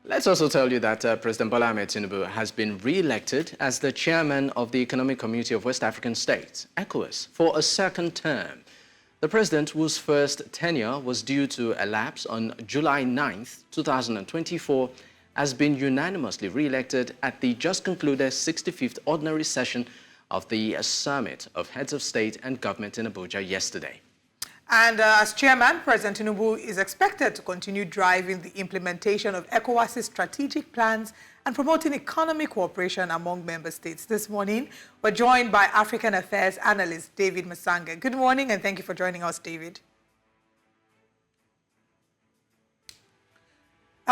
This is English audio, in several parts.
Let's also tell you that President Bola Tinubu has been re-elected as the chairman of the Economic Community of West African States, ECOWAS, for a second term. The president, whose first tenure was due to elapse on July 9th, 2024, has been unanimously re-elected at the just concluded 65th ordinary session of the Summit of Heads of State and Government in Abuja yesterday. And as chairman, President Tinubu is expected to continue driving the implementation of ECOWAS's strategic plans and promoting economic cooperation among member states. This morning, we're joined by African Affairs Analyst David Masanga. Good morning, and thank you for joining us, David.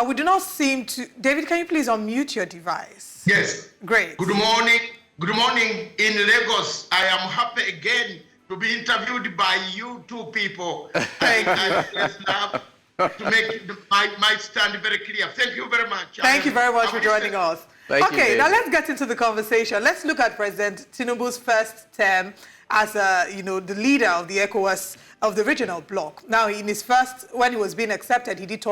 We do not seem to... David, can you please unmute your device? Yes. Great. Good morning. Good morning in Lagos. I am happy again to be interviewed by you two people. Thank you. To make my stand very clear. Thank you very much. Thank you very much for joining us. Okay, now let's get into the conversation. Let's look at President Tinubu's first term as the leader of the ECOWAS, of the regional bloc. Now, in his first, when he was being accepted, he did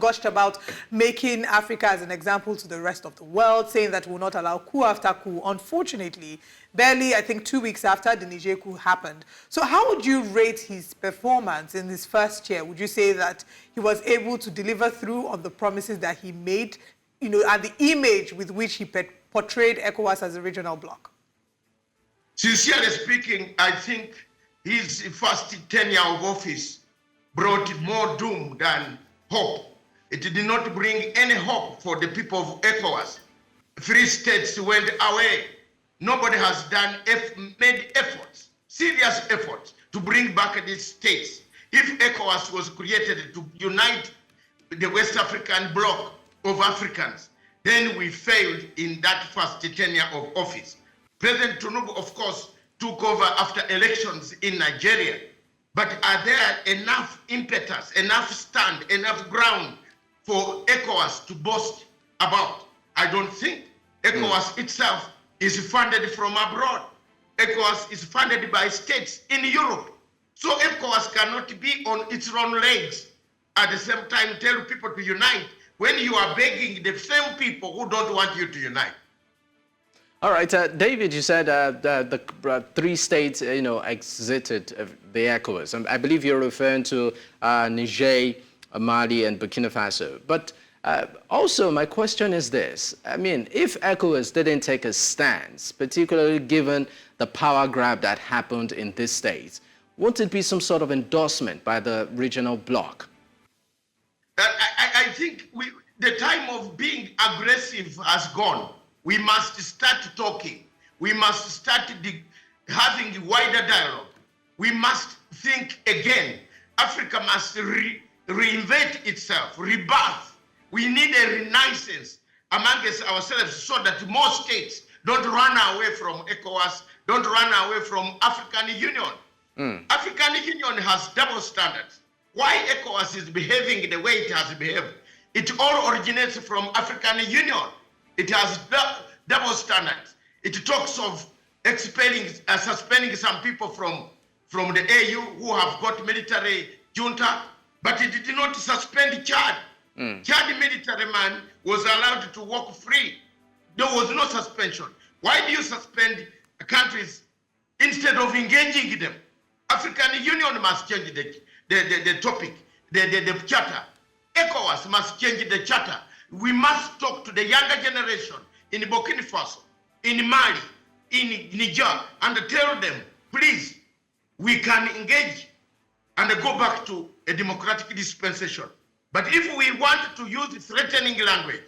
gushed about making Africa as an example to the rest of the world, saying that we will not allow coup after coup. Unfortunately, barely, I think, 2 weeks after the Niger coup happened. So how would you rate his performance in this first year? Would you say that he was able to deliver through on the promises that he made, and the image with which he portrayed ECOWAS as a regional bloc? Sincerely speaking, I think his first tenure of office brought more doom than hope. It did not bring any hope for the people of ECOWAS. 3 states went away. Nobody has made efforts, serious efforts, to bring back these states. If ECOWAS was created to unite the West African bloc of Africans, then we failed in that first tenure of office. President Tinubu, of course, took over after elections in Nigeria. But are there enough impetus, enough stand, enough ground for ECOWAS to boast about? I don't think. ECOWAS itself is funded from abroad. ECOWAS is funded by states in Europe. So ECOWAS cannot be on its own legs. At the same time, tell people to unite when you are begging the same people who don't want you to unite. All right, David, you said the 3 states, exited the ECOWAS. I believe you're referring to Niger, Mali, and Burkina Faso. But also, my question is this. I mean, if ECOWAS didn't take a stance, particularly given the power grab that happened in this state, won't it be some sort of endorsement by the regional bloc? I think the time of being aggressive has gone. We must start talking. We must start having wider dialogue. We must think again. Africa must reinvent itself, rebirth. We need a renaissance amongst ourselves so that more states don't run away from ECOWAS, don't run away from African Union. African Union has double standards. Why ECOWAS is behaving the way it has behaved? It all originates from African Union. It has double standards. It talks of suspending some people from the AU who have got military junta, but it did not suspend Chad. Chad military man was allowed to walk free. There was no suspension. Why do you suspend countries instead of engaging them? African Union must change the topic, the charter. ECOWAS must change the charter. We must talk to the younger generation in Burkina Faso, in Mali, in Niger, and tell them, please, we can engage and go back to a democratic dispensation. But if we want to use threatening language,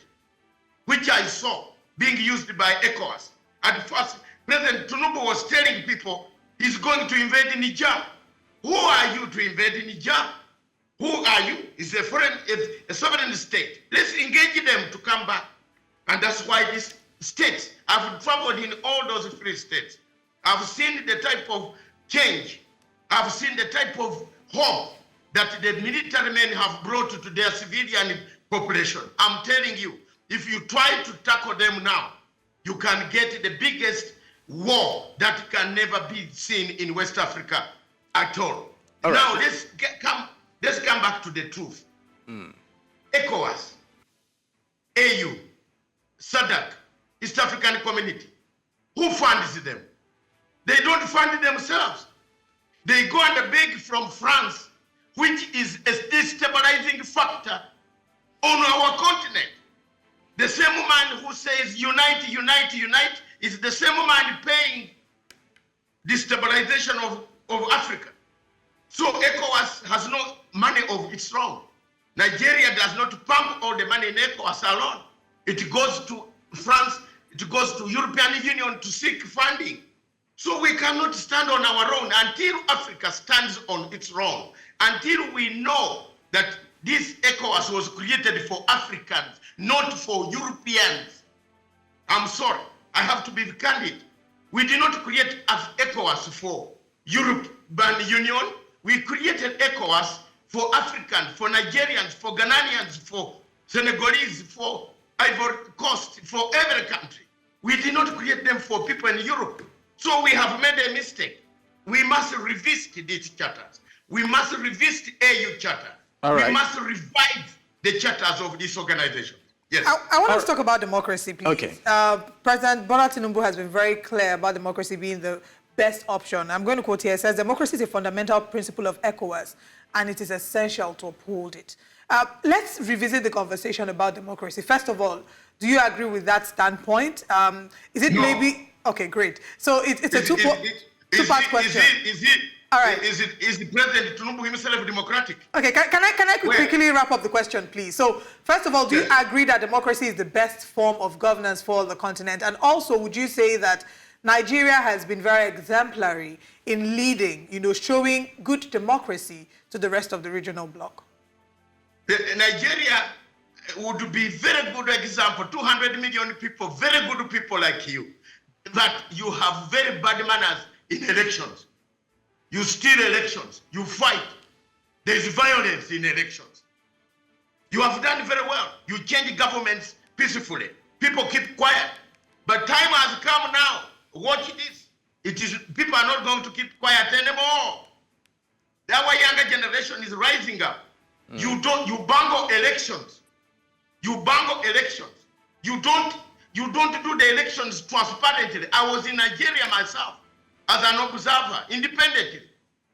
which I saw being used by ECOWAS, at first, President Tinubu was telling people he's going to invade Niger. Who are you to invade Niger? Who are you? It's a sovereign state. Let's engage them to come back. And that's why these states, I've traveled in all those 3 states. I've seen the type of change. I've seen the type of hope that the military men have brought to their civilian population. I'm telling you, if you try to tackle them now, you can get the biggest war that can never be seen in West Africa at all. Now, let's come back to the truth. ECOWAS AU, SADC, East African Community. Who funds them? They don't fund themselves. They go and beg from France, which is a destabilizing factor on our continent. The same man who says unite, unite, unite is the same man paying destabilization of Africa. So ECOWAS has no money of its own. Nigeria does not pump all the money in ECOWAS alone. It goes to France, it goes to European Union to seek funding. So we cannot stand on our own until Africa stands on its own, until we know that this ECOWAS was created for Africans, not for Europeans. I'm sorry, I have to be candid. We did not create ECOWAS for European Union. We created ECOWAS for Africans, for Nigerians, for Ghanaians, for Senegalese, for Ivory Coast, for every country. We did not create them for people in Europe. So we have made a mistake. We must revisit these charters. We must revisit AU charter. All right. We must revive the charters of this organization. Yes. I want to talk about democracy, please. Okay. President Bola Tinubu has been very clear about democracy being the best option. I'm going to quote here. It says, democracy is a fundamental principle of ECOWAS, and it is essential to uphold it. Let's revisit the conversation about democracy. First of all, do you agree with that standpoint? Is it maybe... Okay, great. So it's a two-part question. All right. Is the President Tinubu himself democratic? Okay, can I quickly wrap up the question, please? So, first of all, do you agree that democracy is the best form of governance for the continent? And also, would you say that Nigeria has been very exemplary in leading, showing good democracy to the rest of the regional bloc? Nigeria would be very good example, 200 million people, very good people like you, that you have very bad manners in elections. You steal elections, you fight. There is violence in elections. You have done very well. You change governments peacefully. People keep quiet. But time has come now. Watch this. People are not going to keep quiet anymore. Our younger generation is rising up. You bungle elections. You bungle elections. You don't do the elections transparently. I was in Nigeria myself as an observer, independently.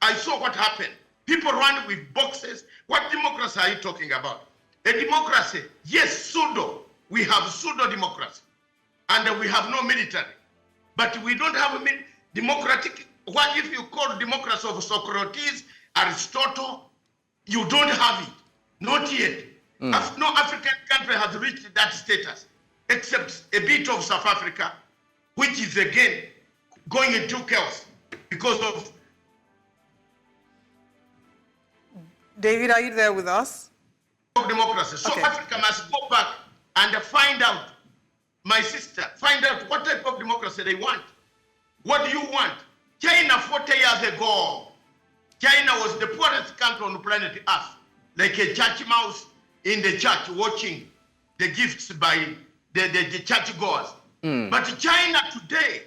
I saw what happened. People run with boxes. What democracy are you talking about? A democracy, yes, pseudo. We have pseudo-democracy. And we have no military. But we don't have a democratic. What if you call democracy of Socrates, Aristotle? You don't have it. Not yet. No African country has reached that status, except a bit of South Africa, which is again going into chaos because of... David, are you there with us? Democracy. So Africa must go back and find out, my sister, find out what type of democracy they want. What do you want? China 40 years ago, China was the poorest country on the planet Earth, like a church mouse in the church watching the gifts by the churchgoers. But China today,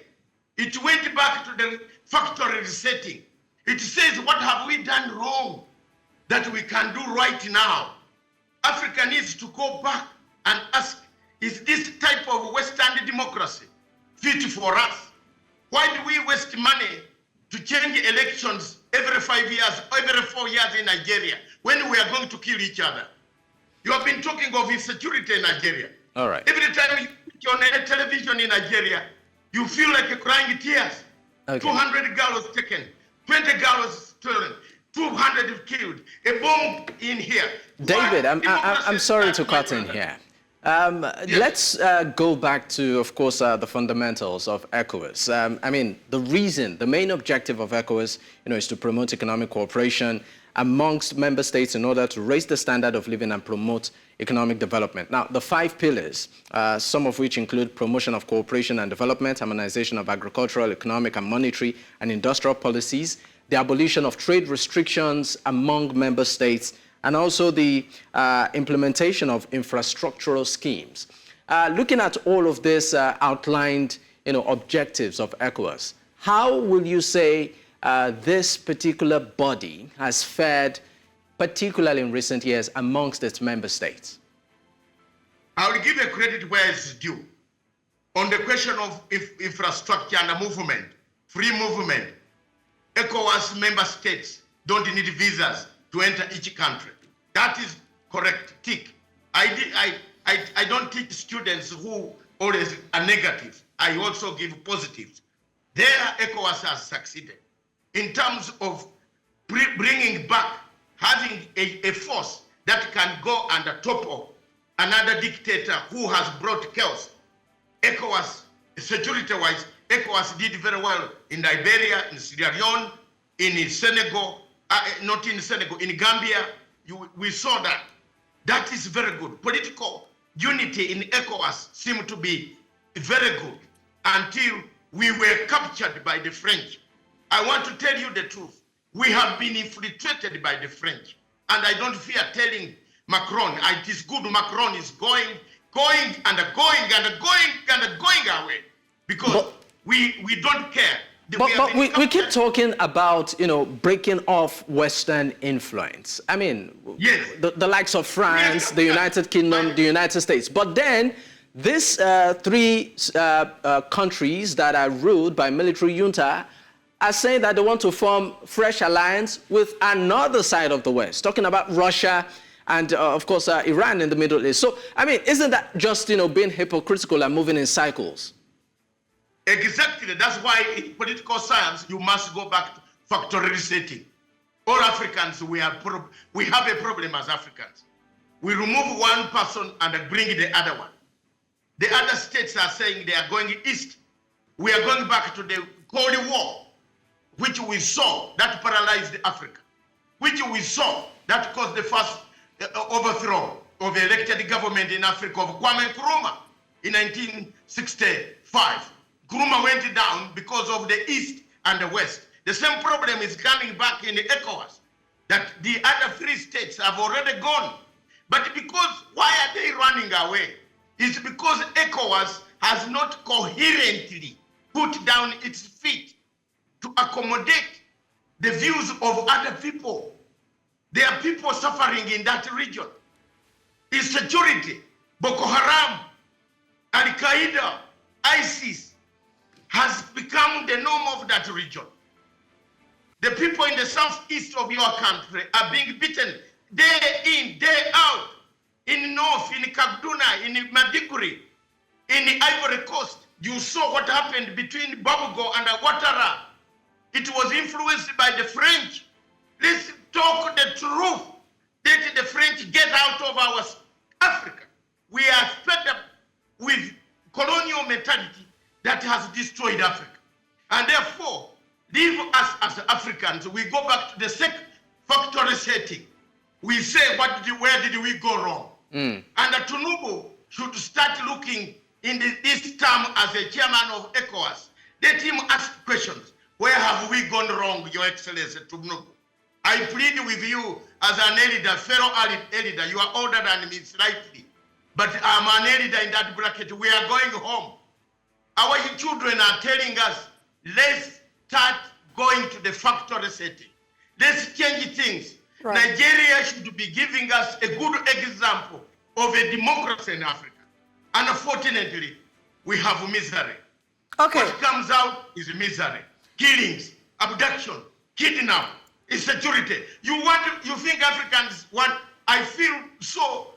it went back to the factory resetting. It says, what have we done wrong that we can do right now? Africa needs to go back and ask, is this type of Western democracy fit for us? Why do we waste money to change elections every 5 years, every 4 years in Nigeria, when we are going to kill each other? You have been talking of insecurity in Nigeria. All right. Every time you on a television in Nigeria, you feel like you're crying tears. Okay. 200 girls taken, 20 girls stolen, 200 killed, a bomb in here. David, I'm sorry to cut in here. Let's go back to, of course, the fundamentals of ECOWAS. I mean, the main objective of ECOWAS, is to promote economic cooperation amongst member states in order to raise the standard of living and promote economic development. Now, the 5 pillars, some of which include promotion of cooperation and development, harmonization of agricultural, economic, and monetary and industrial policies, the abolition of trade restrictions among member states, and also the implementation of infrastructural schemes. Looking at all of this outlined, objectives of ECOWAS, how will you say this particular body has fared, particularly in recent years, amongst its member states? I will give a credit where it's due. On the question of infrastructure and movement, free movement, ECOWAS member states don't need visas to enter each country. That is correct. Tick. I don't teach students who always are negative. I also give positives. There, ECOWAS has succeeded in terms of bringing back, having a force that can go and topple another dictator who has brought chaos. ECOWAS, security-wise, ECOWAS did very well in Liberia, in Sierra Leone, in Senegal, not in Senegal, in Gambia. We saw that. That is very good. Political unity in ECOWAS seemed to be very good until we were captured by the French. I want to tell you the truth. We have been infiltrated by the French. And I don't fear telling Macron, it is good Macron is going away. Because we don't care. But we keep talking about, breaking off Western influence. I mean, yes. the likes of France, the United Kingdom, the United States. But then these three countries that are ruled by military junta are saying that they want to form fresh alliance with another side of the West, talking about Russia and, of course, Iran in the Middle East. So, I mean, isn't that just, being hypocritical and moving in cycles? Exactly. That's why in political science, you must go back to factory setting. All Africans, we have a problem as Africans. We remove one person and bring the other one. The other states are saying they are going east. We are going back to the Cold War, which we saw that paralyzed Africa, which we saw that caused the first overthrow of the elected government in Africa of Kwame Nkrumah in 1965. Nkrumah went down because of the East and the West. The same problem is coming back in the ECOWAS, that the other three states have already gone. But because, why are they running away? It's because ECOWAS has not coherently put down its feet to accommodate the views of other people. There are people suffering in that region. Insecurity, Boko Haram, Al-Qaeda, ISIS has become the norm of that region. The people in the southeast of your country are being beaten day in, day out. In North, in Kaduna, in Maiduguri, in the Ivory Coast. You saw what happened between Babugo and Ouattara. It was influenced by the French. Let's talk the truth. Let the French get out of our Africa. We are fed up with colonial mentality that has destroyed Africa. And therefore, leave us as Africans. We go back to the factory setting. We say, where did we go wrong? And Tinubu should start looking in this term as a chairman of ECOWAS. Let him ask questions. Where have we gone wrong, Your Excellency Tinubu? I plead with you as an elder, fellow elder. You are older than me slightly. But I'm an elder in that bracket. We are going home. Our children are telling us, let's start going to the factory setting. Let's change things. Right. Nigeria should be giving us a good example of a democracy in Africa. And unfortunately, we have misery. Okay. What comes out is misery. Killings, abduction, kidnap, insecurity. You think Africans want, I feel so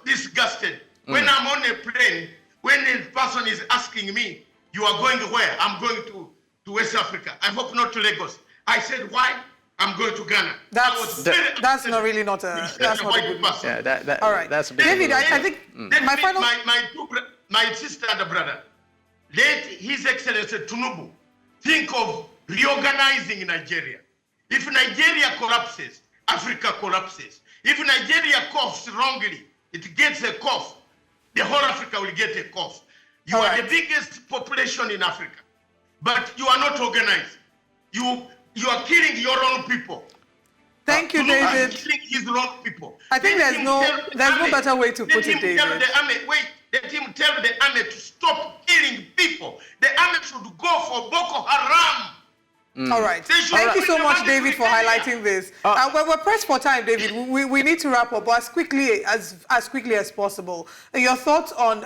disgusted. When I'm on a plane, when a person is asking me, you are going where? I'm going to West Africa. I hope not to Lagos. I said, why? I'm going to Ghana. That's not really not a good person. Yeah, all right. That's a big David, I think my final... My sister and brother, let His Excellency Tinubu think of reorganizing Nigeria. If Nigeria collapses, Africa collapses. If Nigeria coughs wrongly, it gets a cough. The whole Africa will get a cough. You are the biggest population in Africa, but you are not organized. You are killing your own people. Thank you, David. Killing his own people. I think there's no better way to put it, David. Let him tell the army to stop killing people. The army should go for Boko Haram. All right. Thank you so much, David, for highlighting this. We're pressed for time, David. We need to wrap up, but as quickly as possible. Your thoughts on,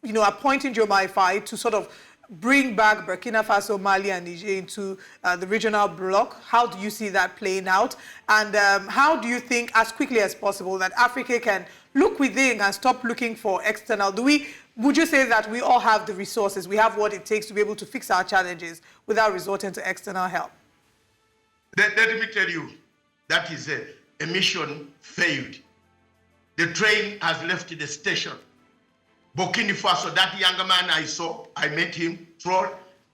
appointing Joe Maifai to sort of bring back Burkina Faso, Mali, and Niger into the regional bloc. How do you see that playing out? And how do you think, as quickly as possible, that Africa can look within and stop looking for external? Would you say that we all have the resources, we have what it takes to be able to fix our challenges without resorting to external help? Let me tell you, that is a mission failed. The train has left the station. Burkina Faso, that young man I met him, Troll,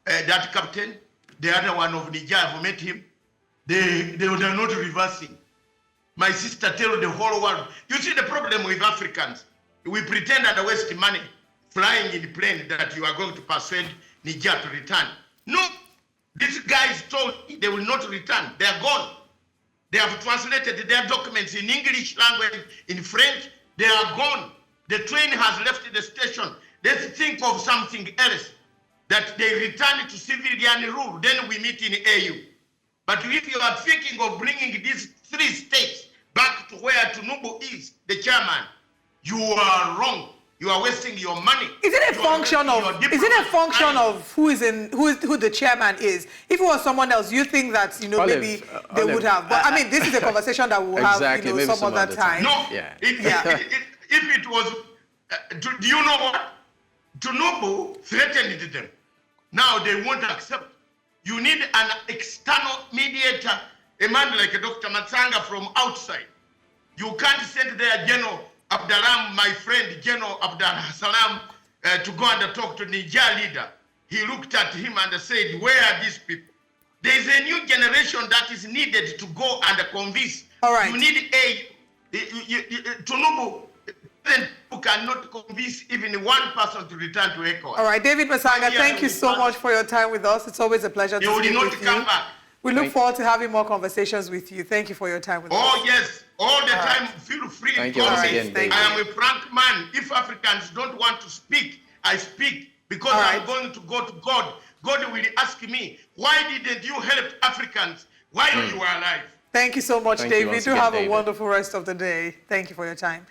that captain, the other one of Niger, I met him. They are not reversing. My sister tell the whole world, you see the problem with Africans, we pretend and waste money flying in the plane that you are going to persuade Niger to return. No, these guys told they will not return. They are gone. They have translated their documents in English language, in French. They are gone. The train has left the station. Let's think of something else, that they return to civilian rule. Then we meet in AU. But if you are thinking of bringing these 3 states back to where Tinubu is, the chairman, you are wrong. You are wasting your money. Is it a function of who the chairman is? If it was someone else, you think that maybe they would have. But I mean, this is a conversation that we'll have some other time. No. Yeah. If it was, do you know what? Tinubu threatened them. Now they won't accept. You need an external mediator, a man like Dr. Matsanga from outside. You can't send their General Abdalam, my friend General Abdal Salam, to go and talk to Niger leader. He looked at him and said, where are these people? There is a new generation that is needed to go and convince. All right. You need Tinubu who cannot convince even one person to return to ECOWAS. All right, David Masanga, thank you so much for your time with us. It's always a pleasure to speak with you. Come back. We look forward to having more conversations with you. Thank you for your time with us. Oh, yes. All the time, feel free. Thank you once again, David. I am a frank man. If Africans don't want to speak, I speak. Because I'm going to go to God. God will ask me, why didn't you help Africans while you were alive? Thank you so much, David. Do have a wonderful rest of the day. Thank you for your time.